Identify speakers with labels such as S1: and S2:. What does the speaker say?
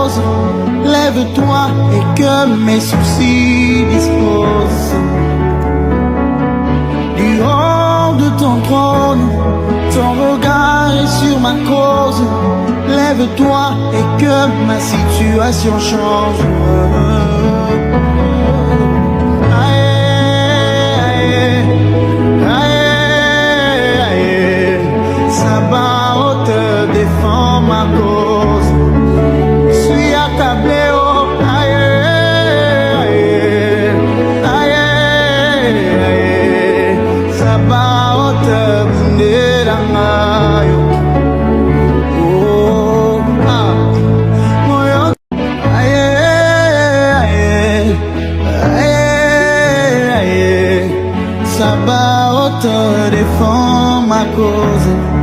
S1: cause. Lève-toi et que mes soucis disposent. Du haut de ton trône, ton regard est sur ma cause. Lève-toi et que ma situation change. Sabaoth défend ma cause. Je suis accablé, oh, Sabaoth bundé la mayo. Oh, ah, moyo, Sabaoth défend ma cause.